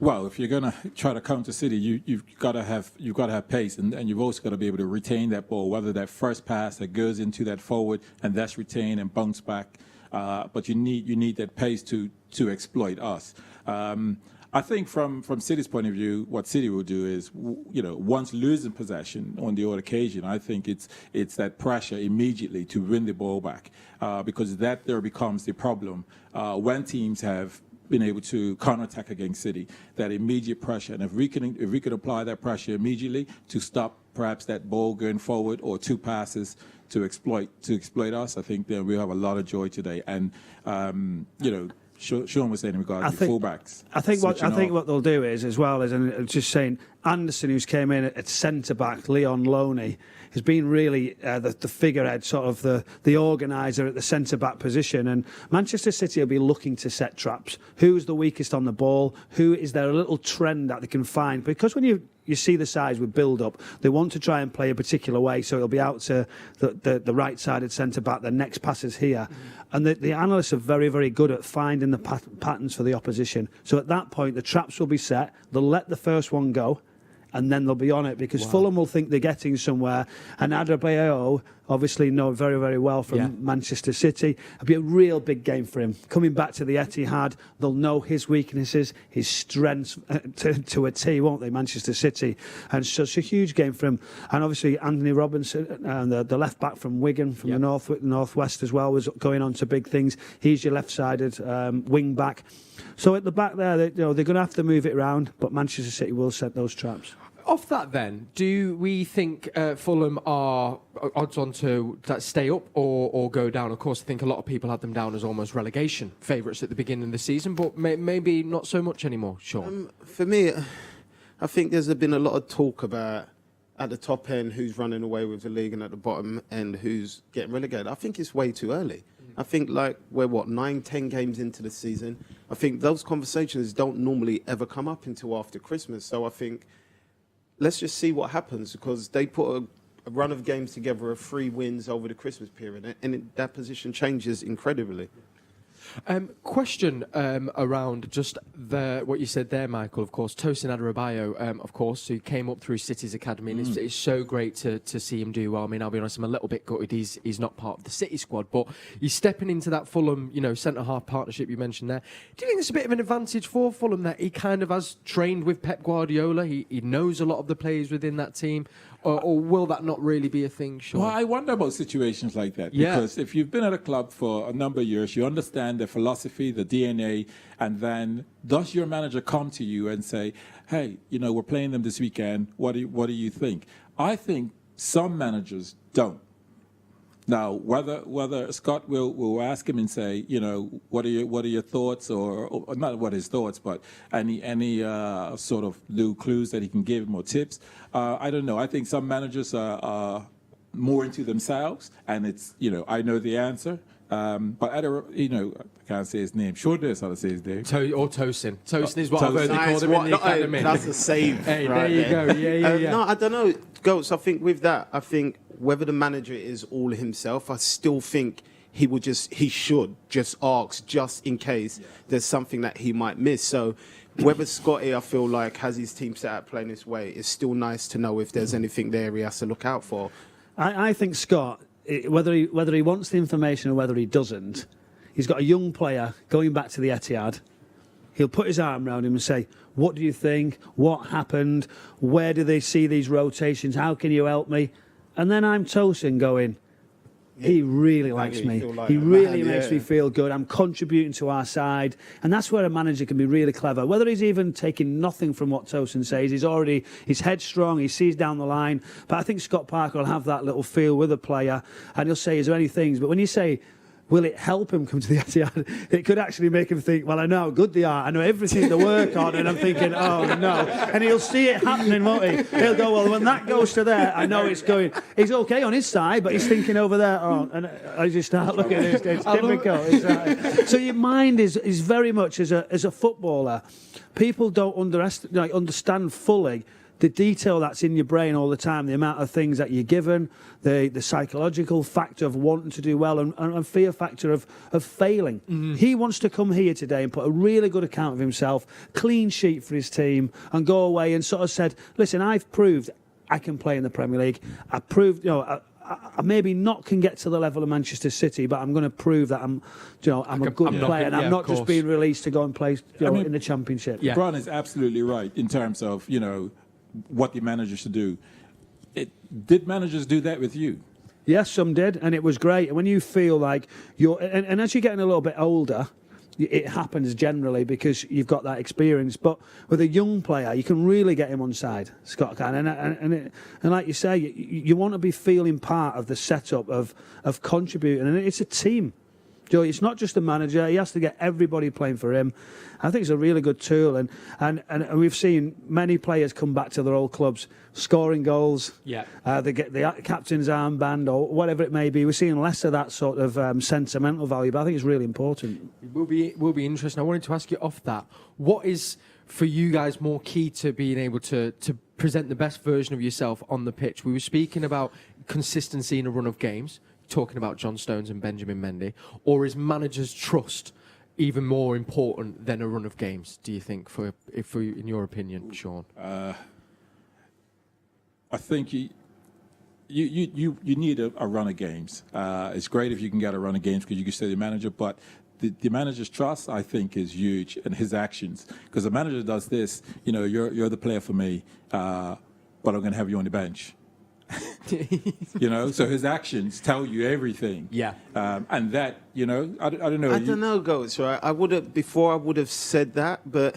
Well, if you're going to try to counter City, you've got to have pace, and you've also got to be able to retain that ball, whether that first pass that goes into that forward and that's retained and bounce back. But you need that pace to exploit us. I think from City's point of view, what City will do is, once losing possession on the odd occasion, I think it's that pressure immediately to win the ball back, because that there becomes the problem when teams have been able to counterattack against City. That immediate pressure, and if we could apply that pressure immediately to stop perhaps that ball going forward or two passes to exploit us, I think then we'll have a lot of joy today. And Shaun was saying in regards to fullbacks.
I think what they'll do is, as well as, and just saying, Anderson, who's came in at centre back, Leon Loney, has been really the figurehead, sort of the organiser at the centre back position. And Manchester City will be looking to set traps. Who's the weakest on the ball? Who is there a little trend that they can find? Because when you see the sides with build-up, they want to try and play a particular way, so it'll be out to the right-sided centre-back, the next pass is here. And the analysts are very, very good at finding the patterns for the opposition. So at that point, the traps will be set, they'll let the first one go, and then they'll be on it, because Fulham will think they're getting somewhere. And Adebayo, obviously known very, very well from Manchester City. It'll be a real big game for him. Coming back to the Etihad, they'll know his weaknesses, his strengths to a T, won't they, Manchester City? And so it's a huge game for him. And obviously Anthony Robinson, the left back from Wigan, from the northwest as well, was going on to big things. He's your left-sided wing back. So at the back there, they're going to have to move it around, but Manchester City will set those traps.
Off that then, do we think Fulham are odds on to stay up or go down? Of course, I think a lot of people had them down as almost relegation favourites at the beginning of the season, but maybe not so much anymore, Shaun.
For me, I think there's been a lot of talk about at the top end who's running away with the league and at the bottom end who's getting relegated. I think it's way too early. I think we're 9-10 games into the season. I think those conversations don't normally ever come up until after Christmas. So I think let's just see what happens, because they put a run of games together of 3 wins over the Christmas period, and that position changes incredibly.
Question around just what you said there, Michael. Of course, Tosin Adarabioyo, of course, who came up through City's academy, and it's so great to see him do well. I mean, I'll be honest, I'm a little bit gutted he's not part of the City squad, but he's stepping into that Fulham, centre-half partnership you mentioned there. Do you think it's a bit of an advantage for Fulham that he kind of has trained with Pep Guardiola? He knows a lot of the players within that team. Or will that not really be a thing, Shaun?
Well, I wonder about situations like that. Because if you've been at a club for a number of years, you understand the philosophy, the DNA, and then does your manager come to you and say, hey, we're playing them this weekend, what do you think? I think some managers don't. Now, whether Scott will ask him and say, what are your thoughts, or not what his thoughts, but any sort of new clues that he can give him or tips. I don't know. I think some managers are more into themselves, and it's I know the answer. But I can't say his name. Sure, there's how to say his name.
Or Tosin. Tosin is what I've heard they call him in the academy.
That's a save.
Hey,
right
there you go. Yeah.
No, I don't know. Goats, I think with that, whether the manager is all himself, I still think he should just ask, just in case there's something that he might miss. So whether Scotty, I feel like, has his team set out playing this way, it's still nice to know if there's anything there he has to look out for.
I think Scott, whether he wants the information or whether he doesn't, he's got a young player going back to the Etihad. He'll put his arm around him and say, what do you think? What happened? Where do they see these rotations? How can you help me? And then I'm Tosin going, he really likes me. He really makes me feel good. I'm contributing to our side. And that's where a manager can be really clever. Whether he's even taking nothing from what Tosin says, he's headstrong, he sees down the line. But I think Scott Parker will have that little feel with a player, and he'll say, is there any things? But when you say, will it help him come to the Etihad? It could actually make him think, well, I know how good they are. I know everything to work on. And I'm thinking, oh, no. And he'll see it happening, won't he? He'll go, well, when that goes to there, I know it's going. He's okay on his side, but he's thinking over there. Oh, and as you start looking at it, it's difficult. So your mind is very much, as a footballer, people don't understand fully the detail that's in your brain all the time, the amount of things that you're given, the psychological factor of wanting to do well, and fear factor of failing. Mm-hmm. He wants to come here today and put a really good account of himself, clean sheet for his team, and go away and sort of said, listen, I've proved I can play in the Premier League. I proved, I maybe not can get to the level of Manchester City, but I'm going to prove that I'm a good player, and I'm not just being released to go and play in the Championship.
Yeah. Brian is absolutely right in terms of, what the manager should do. Did managers do that with you?
Yes, some did, and it was great. And when you feel like and as you're getting a little bit older, it happens generally because you've got that experience. But with a young player, you can really get him on side, Scott can. And like you say, you want to be feeling part of the setup of contributing, and it's a team. It's not just the manager. He has to get everybody playing for him. I think it's a really good tool, and we've seen many players come back to their old clubs scoring goals.
Yeah.
They get the captain's armband or whatever it may be. We're seeing less of that sort of sentimental value, but I think it's really important.
It will be interesting. I wanted to ask you off that. What is, for you guys, more key to being able to present the best version of yourself on the pitch? We were speaking about consistency in a run of games, talking about John Stones and Benjamin Mendy, or is managers' trust even more important than a run of games, do you think, for in your opinion, Shaun?
I think you need a run of games. It's great if you can get a run of games because you can stay the manager, but the manager's trust, I think, is huge, and his actions. Because the manager does this, you're the player for me, but I'm going to have you on the bench. So his actions tell you everything.
Yeah.
And that, I don't know.
I don't know, Goats, right? I would have said that, but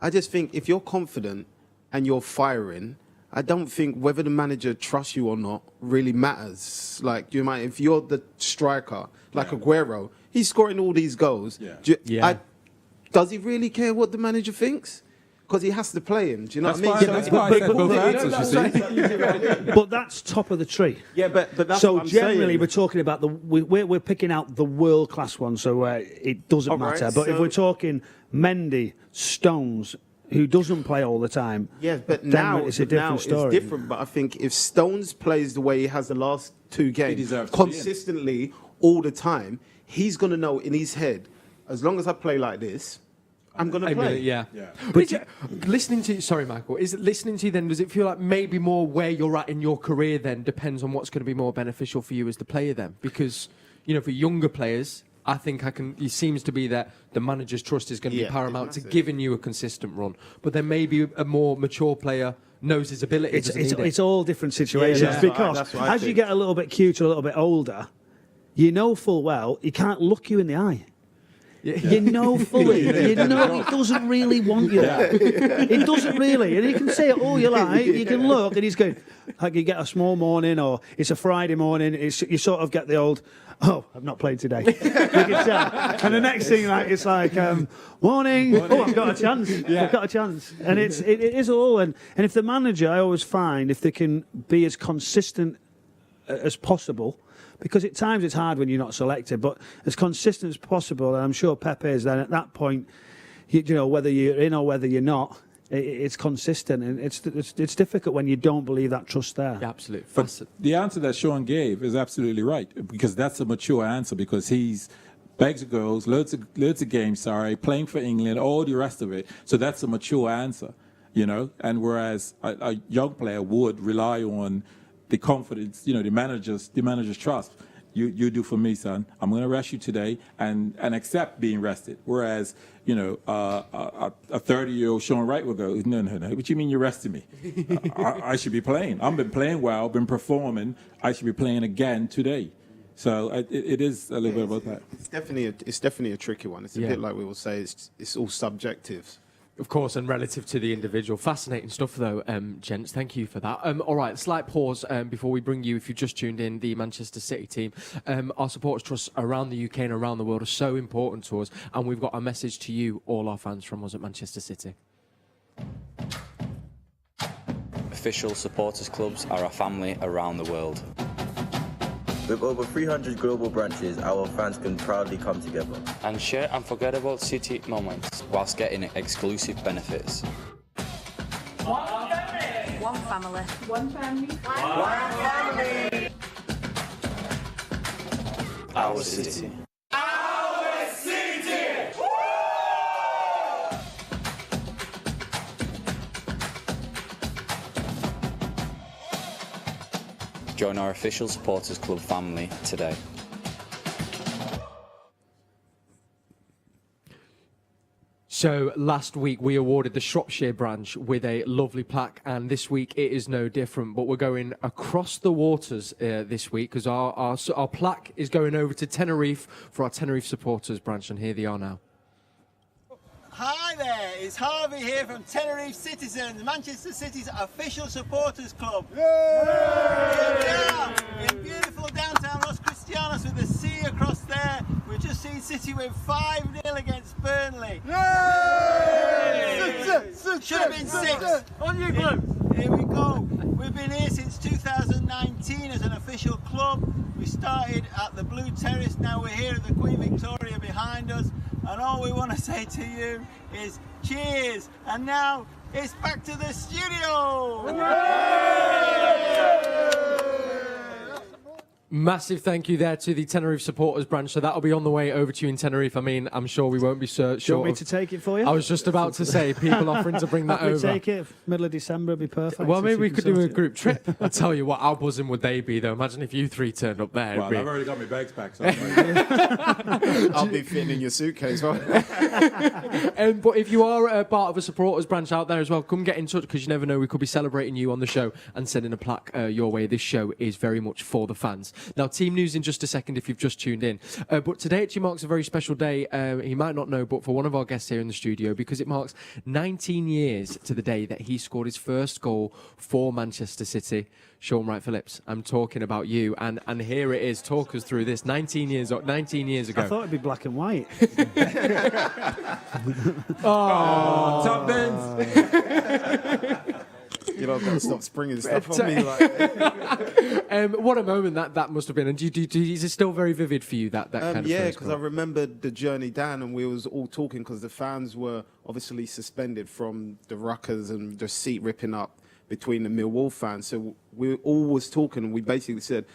I just think if you're confident and you're firing, I don't think whether the manager trusts you or not really matters. Like, do you mind if you're the striker, like Aguero, he's scoring all these goals.
Yeah.
Does he really care what the manager thinks? Because he has to play him. Do you know what I mean?
That's why I said both answers, you see.
But that's top of the tree.
Yeah, but that's
so
what I'm
generally
saying.
we're talking about we're picking out the world class one, so it doesn't
All
matter.
right,
But if
so-
we're talking Mendy, Stones, who doesn't play all the time,
Yeah, but
then
now
it's a different story.
It's different. But I think if Stones plays the way he has the last two games,
deserves to be in.
consistently all the time, he's going to know in his head, as long as I play like this, I'm going to play.
Yeah. But listening to you, sorry, Michael, is it listening to you then, does it feel like maybe more where you're at in your career then depends on what's going to be more beneficial for you as the player then? Because, for younger players, I think it seems to be that the manager's trust is going to be paramount to giving you a consistent run. But then maybe a more mature player knows his abilities.
It's all different situations
Yeah,
because
that's what I
as you
think.
get a little bit cuter, a little bit older, you know full well he can't look you in the eye. You know fully. He doesn't really want you there. He doesn't really. And he can say it all you like. You can look and he's going, like you get a small morning or it's a Friday morning, you sort of get the old, oh, I've not played today. You can tell. And the next thing, it's like, morning. Oh, I've got a chance. I've got a chance. And it is all. And if the manager, I always find, if they can be as consistent as possible, because at times it's hard when you're not selected, but as consistent as possible, and I'm sure Pep is, then at that point, whether you're in or whether you're not, it's consistent, and it's difficult when you don't believe that trust there.
Yeah, absolutely.
But the answer that Shaun gave is absolutely right, because that's a mature answer, because he's bags of goals, loads of games, playing for England, all the rest of it. So that's a mature answer, and whereas a young player would rely on the confidence, the manager's trust. You do for me, son. I'm going to rest you today and accept being rested. Whereas, a 30-year-old Shaun Wright will go, no. What you mean you're resting me? I should be playing. I've been playing well, been performing. I should be playing again today. So it is a little bit about that.
It's definitely a tricky one. It's a bit like we will say. It's all subjective.
Of course, and relative to the individual. Fascinating stuff, though, gents. Thank you for that. All right, slight pause before we bring you, if you've just tuned in, the Manchester City team. Our supporters trust around the UK and around the world are so important to us, and we've got a message to you, all our fans from us at Manchester City.
Official supporters clubs are a family around the world.
With over 300 global branches, our fans can proudly come together
And share unforgettable City moments whilst getting exclusive benefits.
One family. One family.
One family.
Our City.
Our City!
Join our official supporters club family today.
So last week we awarded the Shropshire branch with a lovely plaque, and this week it is no different. But we're going across the waters this week because our plaque is going over to Tenerife for our Tenerife supporters branch, and here they are now.
Hi there, it's Harvey here from Tenerife Citizens, Manchester City's official supporters club. Yay! Here we are in beautiful downtown Los Cristianos with the sea across there. there. We've just seen City win 5-0 against Burnley. Should have been 6.
On you, Blue.
Here we go. We've been here since 2019 as an official club. We started at the Blue Terrace, now we're here at the Queen Victoria behind us. And all we want to say to you is cheers. And now it's back to the studio.
Massive thank you there to the Tenerife supporters branch. So that'll be on the way over to you in Tenerife. I mean, I'm sure we won't be short.
Do you want me to take it for you?
I was just about to say, people offering to bring that over.
Take it, middle of December would be perfect.
Well, maybe we could do a group trip. I tell you what, how buzzing would they be, though? Imagine if you three turned up there.
Well, I've already got my bags packed. So
I'll be fitting in your suitcase, right?
But if you are a part of a supporters branch out there as well, come get in touch, because you never know, we could be celebrating you on the show and sending a plaque your way. This show is very much for the fans. Now, team news in just a second if you've just tuned in. But today actually marks a very special day. He might not know, but for one of our guests here in the studio, because it marks 19 years to the day that he scored his first goal for Manchester City. Shaun Wright-Phillips, I'm talking about you, and here it is. Talk us through this. 19 years ago.
I thought it'd be black and white.
top bins.
You know, I've got to stop springing stuff on me like that.
What a moment that must have been. And is it still very vivid for you, that kind of
yeah, because I remember the journey down, and we was all talking, because the fans were obviously suspended from the ruckers and the seat ripping up between the Millwall fans. So we all was talking, and we basically said,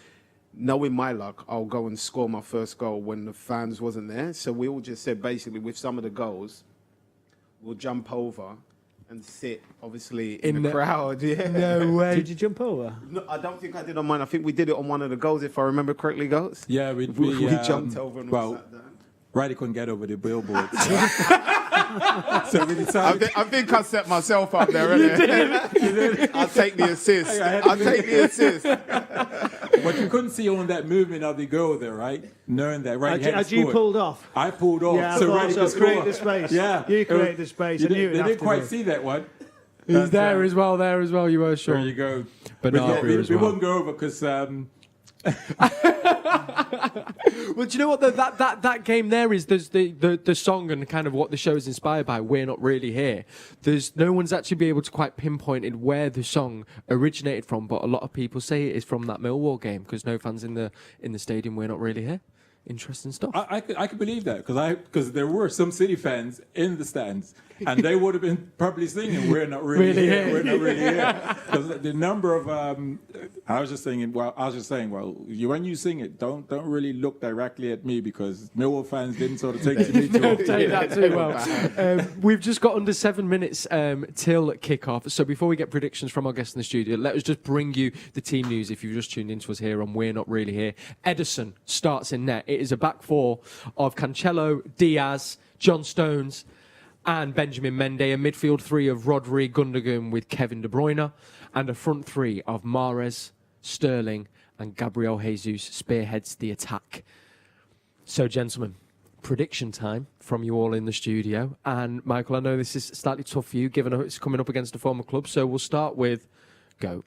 knowing my luck, I'll go and score my first goal when the fans wasn't there. So we all just said, basically, with some of the goals, we'll jump over and sit, obviously, in the crowd. Yeah.
No way. Did you jump over?
No, I don't think I did on mine. I think we did it on one of the goals, if I remember correctly, goals.
Yeah, we
jumped over and we sat down.
Riley couldn't get over the billboard. So we decided.
I think I set myself up there, innit? You did. I'll take the assist.
But you couldn't see on that movement of the goal there, right? Knowing that, right?
Had you pulled off?
I pulled off.
Yeah,
so Riley could
create the space.
Yeah.
You created the space. I knew it.
They didn't quite see that one.
He's there as well, You were sure.
There you go.
But
we wouldn't go over because...
Well, do you know what? That game there is, there's the song and kind of what the show is inspired by, We're Not Really Here. There's no one's actually been able to quite pinpointed where the song originated from, but a lot of people say it is from that Millwall game, because no fans in the stadium. We're not really here. Interesting stuff.
I could believe that, because there were some City fans in the stands, and they would have been probably singing "We're not really here. We're not really here." Because the number of I was just saying, when you sing it, don't really look directly at me, because Millwall fans didn't sort of take it to me too often.
Take that too well. We've just got under 7 minutes till kick-off. So before we get predictions from our guests in the studio, let us just bring you the team news. If you've just tuned into us here on We're Not Really Here, Ederson starts in net. It is a back four of Cancelo, Diaz, John Stones and Benjamin Mendy, a midfield three of Rodri, Gundogan with Kevin De Bruyne, and a front three of Mahrez, Sterling and Gabriel Jesus spearheads the attack. So, gentlemen, prediction time from you all in the studio. And, Michael, I know this is slightly tough for you, given it's coming up against a former club, so we'll start with Goat.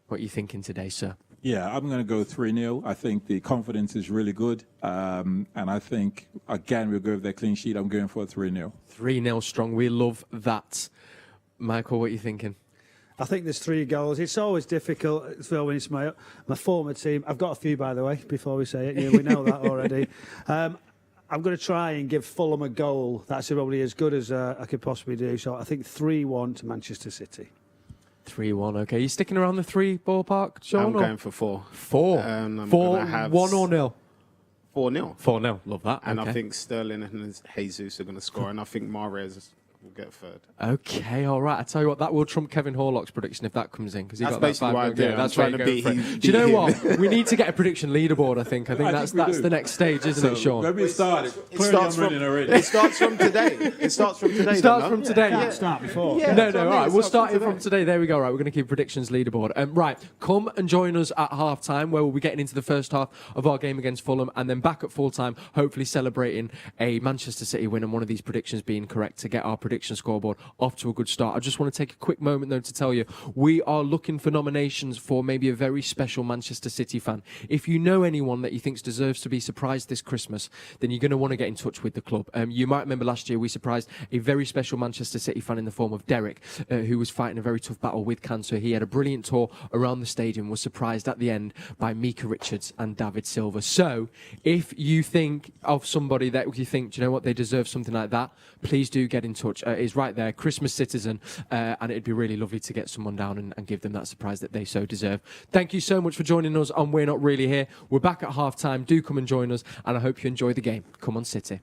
What are you thinking today, sir?
Yeah, I'm going to go 3-0. I think the confidence is really good. And I think, again, we'll go with that clean sheet. I'm going for a 3-0.
3-0 strong. We love that. Michael, what are you thinking?
I think there's 3 goals. It's always difficult, Phil, when it's my former team. I've got a few, by the way, before we say it. Yeah, we know that already. I'm going to try and give Fulham a goal. That's probably as good as I could possibly do. So I think 3-1 to Manchester City.
3-1, okay. You sticking around the 3 ballpark, Shaun?
I'm going for 4.
4?
I'm
4,
gonna have
1 or 0?
4-0.
4-0, love that.
And
okay.
I think Sterling and Jesus are going to score, and I think Mahrez will get 3rd.
Okay, all right. I tell you what, that will trump Kevin Horlock's prediction if that comes in, because he got that 5 goal game. That's right. Do you know what? We need to get a prediction leaderboard. I think that's the next stage, isn't it, Shaun?
When we started,
it starts from today. It starts from today.
It starts from today.
Can't start before.
Yeah, no. All right, we'll start it from today. There we go. Right, we're going to keep predictions leaderboard. Right, come and join us at half time, where we'll be getting into the first half of our game against Fulham, and then back at full time, hopefully celebrating a Manchester City win and one of these predictions being correct to get our prediction prediction scoreboard off to a good start. I just want to take a quick moment, though, to tell you we are looking for nominations for maybe a very special Manchester City fan. If you know anyone that you think deserves to be surprised this Christmas, then you're going to want to get in touch with the club. You might remember last year we surprised a very special Manchester City fan in the form of Derek, who was fighting a very tough battle with cancer. He had a brilliant tour around the stadium, was surprised at the end by Mika Richards and David Silva. So if you think of somebody that you think, do you know what, they deserve something like that, please do get in touch. It's right there, Christmas Citizen, and it'd be really lovely to get someone down and give them that surprise that they so deserve. Thank you so much for joining us on We're Not Really Here. We're back at half time. Do come and join us, and I hope you enjoy the game. Come on, City.